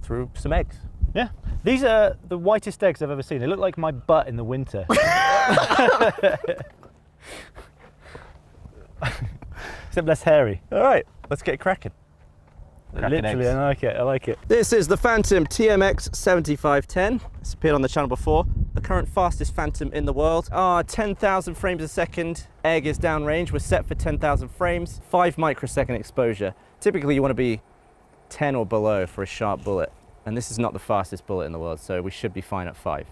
through some eggs. Yeah. These are the whitest eggs I've ever seen. They look like my butt in the winter. Except less hairy. All right, let's get cracking. Literally, I like it, I like it. This is the Phantom TMX 7510. It's appeared on the channel before. The current fastest Phantom in the world. 10,000 frames a second. Egg is downrange. We're set for 10,000 frames. 5 microsecond exposure. Typically you want to be 10 or below for a sharp bullet. And this is not the fastest bullet in the world, so we should be fine at 5.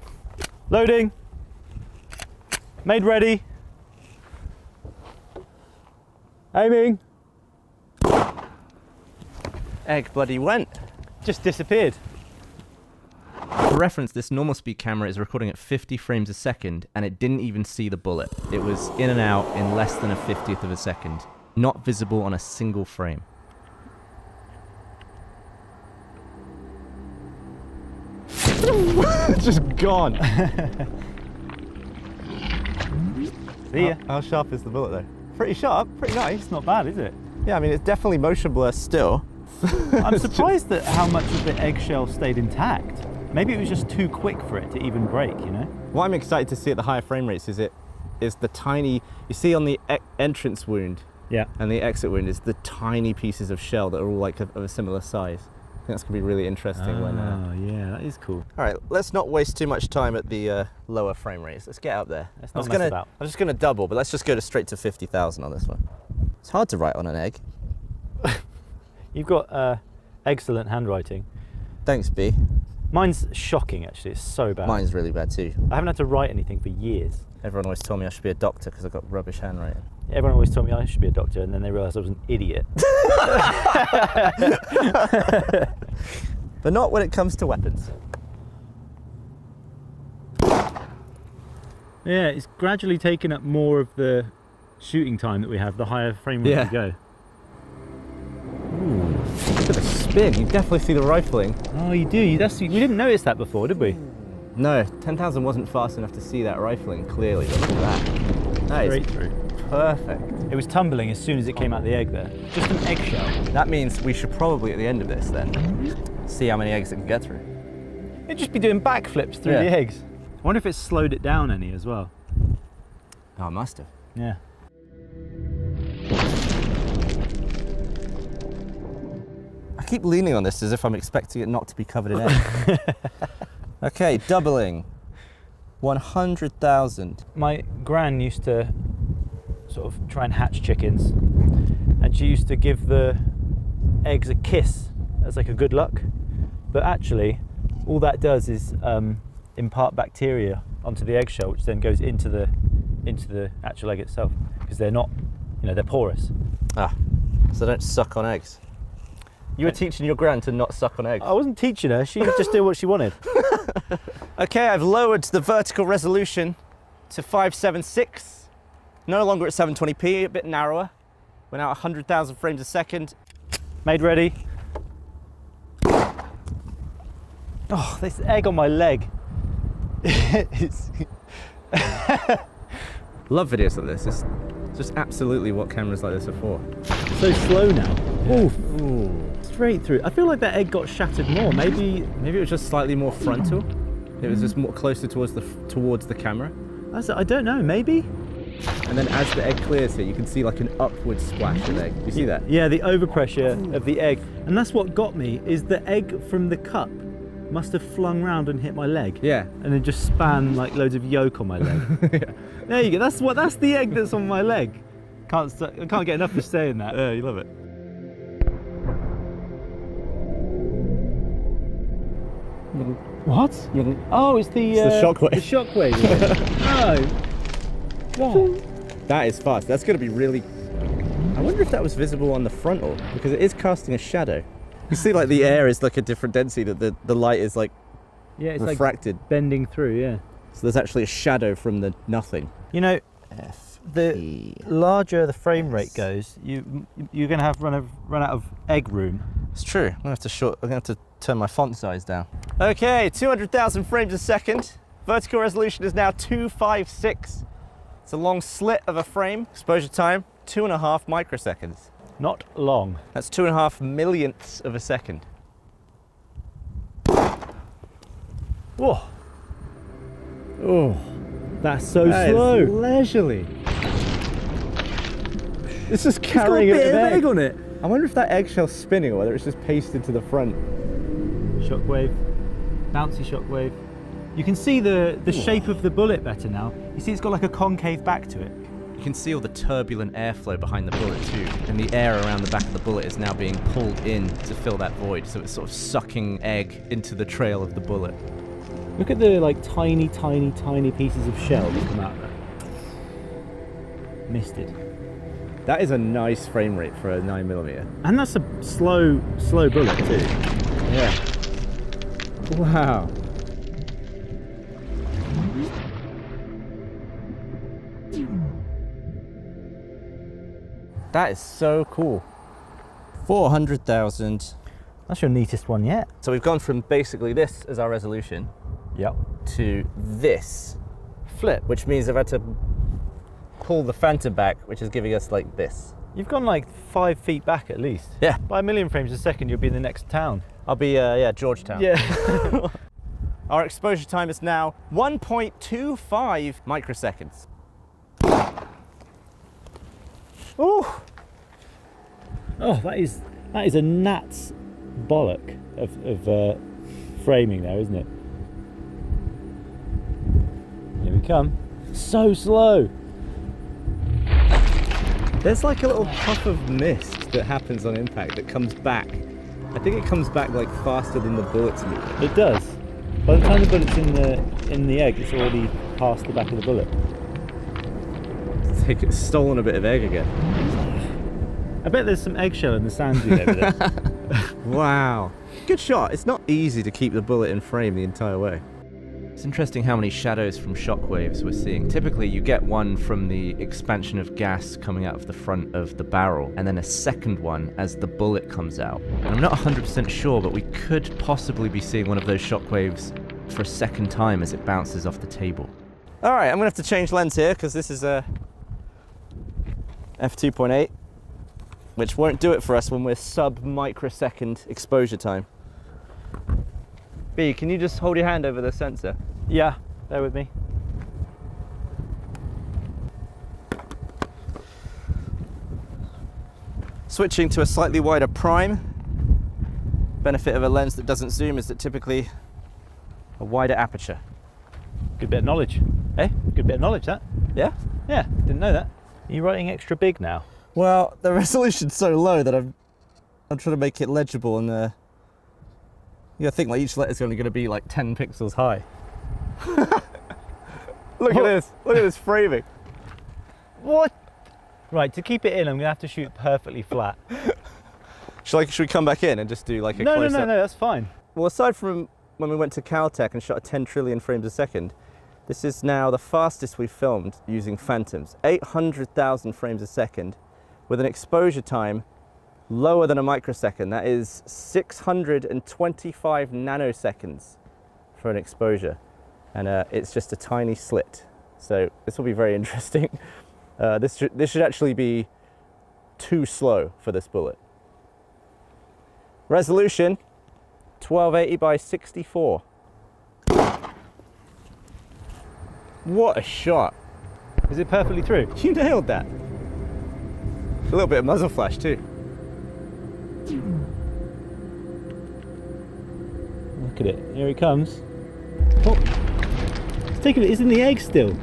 Loading. Made ready. Aiming. Egg bloody went. Just disappeared. For reference, this normal speed camera is recording at 50 frames a second, and it didn't even see the bullet. It was in and out in less than a 50th of a second. Not visible on a single frame. Just gone. See ya. How sharp is the bullet though? Pretty sharp, pretty nice. It's not bad, is it? Yeah, I mean, it's definitely motion blur still. I'm surprised at how much of the eggshell stayed intact. Maybe it was just too quick for it to even break, you know? What I'm excited to see at the higher frame rates is the tiny, you see on the entrance wound and the exit wound is the tiny pieces of shell that are all like of a similar size. I think that's gonna be really interesting when... Oh yeah, that is cool. All right, let's not waste too much time at the lower frame rates. Let's get up there. Let's not mess about. I'm just gonna double, but let's just go straight to 50,000 on this one. It's hard to write on an egg. You've got excellent handwriting. Thanks, B. Mine's shocking, actually. It's so bad. Mine's really bad too. I haven't had to write anything for years. Everyone always told me I should be a doctor because I've got rubbish handwriting. Everyone always told me I should be a doctor, and then they realised I was an idiot. But not when it comes to weapons. Yeah, it's gradually taken up more of the shooting time that we have, the higher frame rate we go. Ooh, look at the spin. You definitely see the rifling. Oh, you do. We didn't notice that before, did we? No, 10,000 wasn't fast enough to see that rifling clearly. But look at that. That Straight is through. Perfect. It was tumbling as soon as it came out of the egg there. Just an eggshell. That means we should probably, at the end of this then, see how many eggs it can get through. It'd just be doing backflips through the eggs. I wonder if it slowed it down any as well. Oh, it must have. Yeah. I keep leaning on this as if I'm expecting it not to be covered in egg. Okay, doubling. 100,000. My gran used to sort of try and hatch chickens, and she used to give the eggs a kiss as like a good luck. But actually, all that does is impart bacteria onto the eggshell, which then goes into the actual egg itself, because they're not, you know, they're porous. Ah, so don't suck on eggs. You were teaching your gran to not suck on eggs. I wasn't teaching her, she just did what she wanted. Okay, I've lowered the vertical resolution to 576. No longer at 720p, a bit narrower. We're now at 100,000 frames a second. Made ready. Oh, this egg on my leg. Love videos like this. It's just absolutely what cameras like this are for. So slow now. Yeah. Ooh. Straight through. I feel like that egg got shattered more. Maybe it was just slightly more frontal. It was just more closer towards the camera. I don't know, maybe? And then as the egg clears here, you can see like an upward splash of egg. You see that? Yeah, the overpressure of the egg. And that's what got me, is the egg from the cup must have flung round and hit my leg. Yeah. And then just span like loads of yolk on my leg. Yeah. There you go. That's the egg that's on my leg. I can't get enough of saying that. Yeah, you love it. What? Oh, it's the shockwave. The shockwave. Oh. Wow. That is fast. That's going to be really... I wonder if that was visible on the frontal, because it is casting a shadow. You see like the air is like a different density, that the light is like it's refracted. Like bending through, yeah. So there's actually a shadow from the nothing. You know, the larger the frame rate goes, you're going to have run out of egg room. It's true. I'm going to have to turn my font size down. Okay, 200,000 frames a second. Vertical resolution is now 256. It's a long slit of a frame. Exposure time, 2.5 microseconds. Not long. That's 2.5 millionths of a second. Whoa. Oh, that's so That slow. is leisurely. It's just carrying It's got a bit of egg. egg on it. I wonder if that eggshell's spinning or whether it's just pasted to the front. Shockwave, bouncy shockwave. You can see the shape of the bullet better now. You see it's got like a concave back to it. You can see all the turbulent airflow behind the bullet too, and the air around the back of the bullet is now being pulled in to fill that void, so it's sort of sucking egg into the trail of the bullet. Look at the like tiny, tiny, tiny pieces of shell that come out there. Misted. That is a nice frame rate for a 9mm. And that's a slow bullet too. Yeah. Wow. That is so cool. 400,000. That's your neatest one yet. So we've gone from basically this as our resolution Yep. to this flip, which means I've had to pull the Phantom back, which is giving us like this. You've gone like 5 feet back at least. Yeah. By 1,000,000 frames a second, you'll be in the next town. I'll be, Georgetown. Yeah. Our exposure time is now 1.25 microseconds. Oh, Oh, that is a gnat's bollock of framing there, isn't it? Here we come. So slow. there's like a little puff of mist that happens on impact that comes back. I think it comes back like faster than the bullets move. It does. By the time the bullet's in the egg, it's already past the back of the bullet. It's stolen a bit of egg again. I bet there's some eggshell in the sand dune over there. Wow. Good shot. It's not easy to keep the bullet in frame the entire way. It's interesting how many shadows from shockwaves we're seeing. Typically you get one from the expansion of gas coming out of the front of the barrel, and then a second one as the bullet comes out. And I'm not 100% sure, but we could possibly be seeing one of those shockwaves for a second time as it bounces off the table. Alright, I'm going to have to change lens here because this is a f2.8, which won't do it for us when we're sub-microsecond exposure time. B, can you just hold your hand over the sensor? Yeah, bear with me. Switching to a slightly wider prime. Benefit of a lens that doesn't zoom is that typically a wider aperture. Good bit of knowledge. Eh? Good bit of knowledge, that. Yeah? Yeah, didn't know that. Are you writing extra big now? Well, the resolution's so low that I'm trying to make it legible, and I think like each letter's only going to be like 10 pixels high. Look at this. Look at this framing. What? Right, to keep it in, I'm going to have to shoot perfectly flat. Should we come back in and just do like a No, close-up? no, that's fine. Well, aside from when we went to Caltech and shot at 10 trillion frames a second, this is now the fastest we've filmed using Phantoms. 800,000 frames a second with an exposure time lower than a microsecond. That is 625 nanoseconds for an exposure. And it's just a tiny slit. So this will be very interesting. This should actually be too slow for this bullet. Resolution, 1280 by 64. What a shot. Is it perfectly through? You nailed that. A little bit of muzzle flash too. Look at it. Here it comes. Oh, it's taking it. It's in the egg still.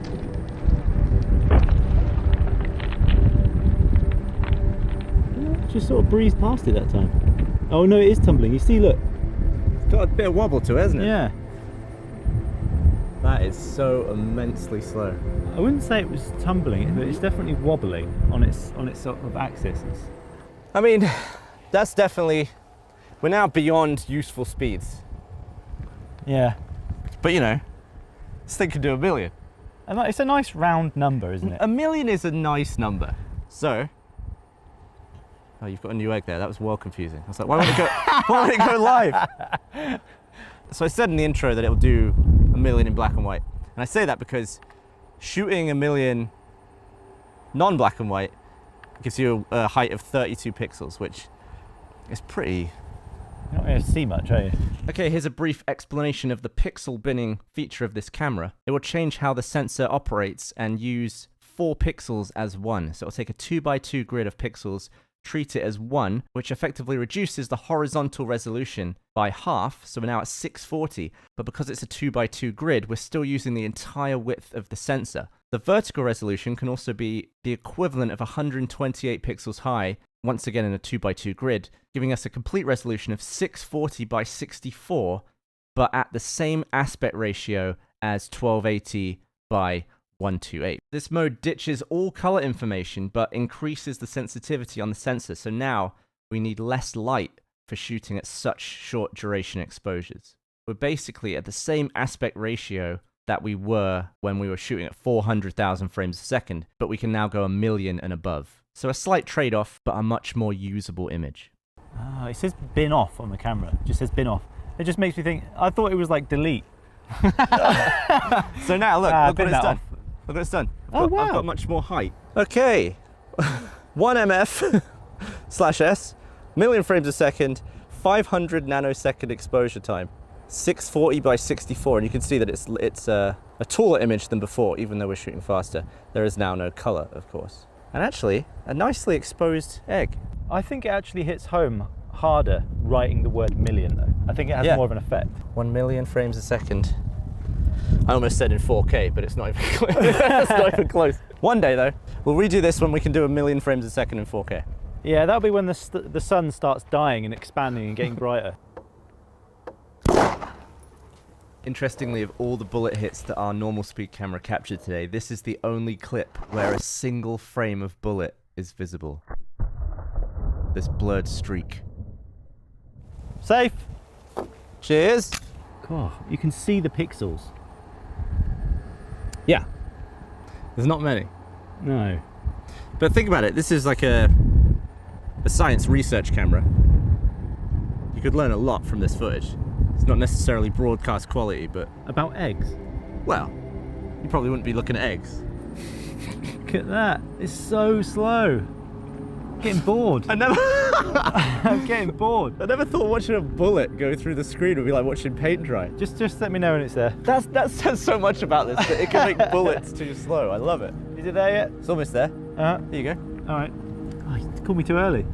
Just sort of breezed past it that time. Oh no, it is tumbling. You see, look. It's got a bit of wobble to it, hasn't it? Yeah. That is so immensely slow. I wouldn't say it was tumbling, but it's definitely wobbling on its sort of axis. I mean, that's definitely, we're now beyond useful speeds. Yeah. But you know, this thing could do 1 million. And it's a nice round number, isn't it? 1 million is a nice number. So, oh, you've got a new egg there. That was well confusing. I was like, why won't it go live? So I said in the intro that it'll do 1 million in black and white. And I say that because shooting 1 million non-black and white gives you a height of 32 pixels, which is pretty You're not going to see much, are you? Okay, here's a brief explanation of the pixel binning feature of this camera. It will change how the sensor operates and use 4 pixels as one. So it'll take a 2x2 grid of pixels, treat it as one, which effectively reduces the horizontal resolution by half. So we're now at 640, but because it's a 2x2 grid, we're still using the entire width of the sensor. The vertical resolution can also be the equivalent of 128 pixels high, once again in a 2x2 grid, giving us a complete resolution of 640 by 64, but at the same aspect ratio as 1280 by 128. This mode ditches all color information, but increases the sensitivity on the sensor, so now we need less light for shooting at such short duration exposures. We're basically at the same aspect ratio that we were when we were shooting at 400,000 frames a second, but we can now go 1,000,000 and above. So a slight trade-off, but a much more usable image. It says bin off on the camera. It just says bin off. It just makes me think, I thought it was like delete. So now look, look what it's done. Look what it's done. Wow. I've got much more height. Okay, 1 MF/S, 1,000,000 frames a second, 500 nanosecond exposure time, 640 by 64, and you can see that it's a taller image than before, even though we're shooting faster. There is now no color, of course. And actually, a nicely exposed egg. I think it actually hits home harder writing the word million though. I think it has more of an effect. 1,000,000 frames a second. I almost said in 4K, but it's not even close. It's not even close. One day though, we'll redo this when we can do 1,000,000 frames a second in 4K. Yeah, that'll be when the sun starts dying and expanding and getting brighter. Interestingly, of all the bullet hits that our normal speed camera captured today, this is the only clip where a single frame of bullet is visible. This blurred streak. Safe! Cheers! God, you can see the pixels. Yeah. There's not many. No. But think about it, this is like a science research camera. You could learn a lot from this footage. It's not necessarily broadcast quality, but... About eggs? Well, you probably wouldn't be looking at eggs. Look at that, it's so slow. I'm getting bored. I'm getting bored. I never thought watching a bullet go through the screen would be like watching paint dry. Just let me know when it's there. That says so much about this, that it can make bullets too slow. I love it. Is it there yet? It's almost there. Here you go. All right. Oh, you called me too early.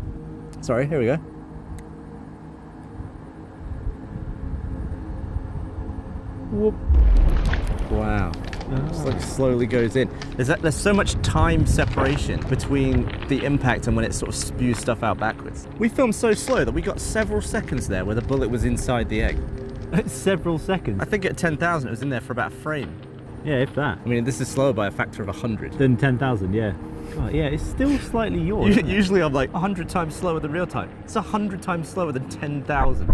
Sorry, here we go. Whoop. Wow. Just like slowly goes in. There's so much time separation between the impact and when it sort of spews stuff out backwards. We filmed so slow that we got several seconds there where the bullet was inside the egg. Several seconds? I think at 10,000 it was in there for about a frame. Yeah, if that. I mean, this is slower by a factor of 100. Than 10,000, yeah. God, yeah, it's still slightly yours. Usually I'm like 100 times slower than real time. It's 100 times slower than 10,000.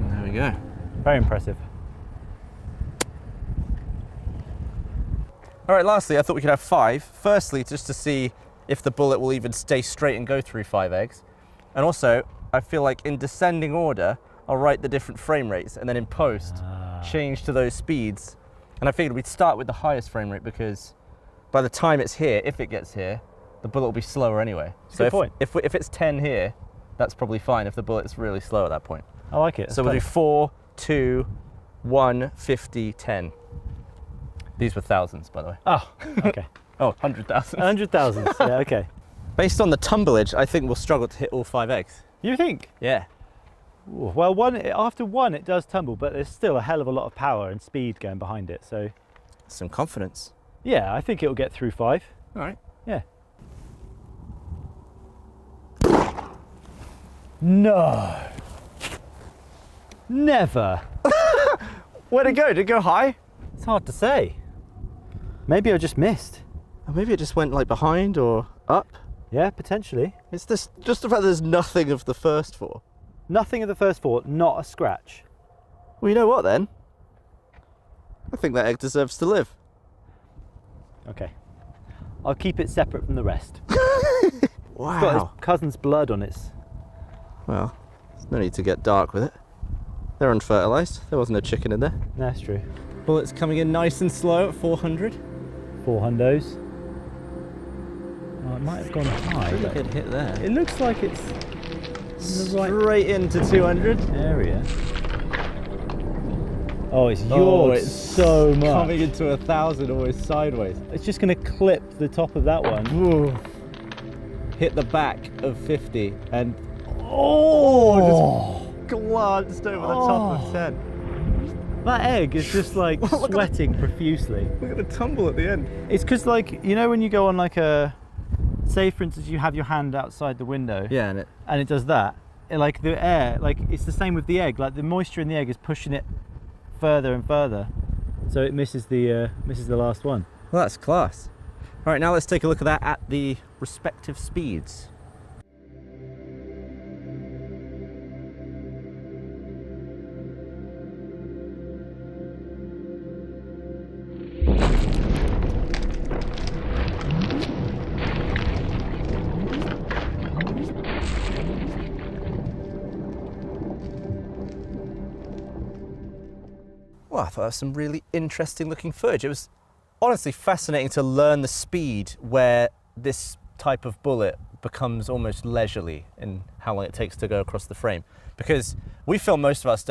There we go. Very impressive. All right, lastly, I thought we could have 5. Firstly, just to see if the bullet will even stay straight and go through 5 eggs. And also, I feel like in descending order, I'll write the different frame rates and then in post, change to those speeds. And I figured we'd start with the highest frame rate because by the time it's here, if it gets here, the bullet will be slower anyway. Good point. If it's 10 here, that's probably fine if the bullet's really slow at that point. I like it. So we'll do 4, 2, 1, 50, 10. These were thousands, by the way. Oh, okay. Oh, 100,000. 100,000, yeah, okay. Based on the tumblage, I think we'll struggle to hit all 5 eggs. You think? Yeah. Ooh, well, after one it does tumble, but there's still a hell of a lot of power and speed going behind it, so... Some confidence. Yeah, I think it'll get through 5. All right. Yeah. No. Never. Where'd it go? Did it go high? It's hard to say. Maybe I just missed. Or maybe it just went like behind or up. Yeah, potentially. It's just the fact that there's nothing of the first 4. Nothing of the first 4, not a scratch. Well, you know what then? I think that egg deserves to live. Okay. I'll keep it separate from the rest. Wow. It's got his cousin's blood on its... Well, there's no need to get dark with it. They're unfertilised. There wasn't a chicken in there. That's true. Bullets coming in nice and slow at 400. 4 hundos. Oh, it might have gone high. I think it hit there. It looks like it's... straight into 200. Area. Oh, it's Oh, yours it's so much. coming into 1,000 almost sideways. It's just going to clip the top of that one. Ooh. Hit the back of 50 and just glanced over the top of 10. That egg is just like sweating profusely. Look at the tumble at the end. It's because, like, you know when you go on like a, say for instance you have your hand outside the window, Yeah, and it does that, like the air, like it's the same with the egg, like the moisture in the egg is pushing it further and further, so it misses the last one. well, that's class. All right, now let's take a look at that at the respective speeds. Well, I thought that was some really interesting looking footage. It was honestly fascinating to learn the speed where this type of bullet becomes almost leisurely in how long it takes to go across the frame. Because we film most of our stuff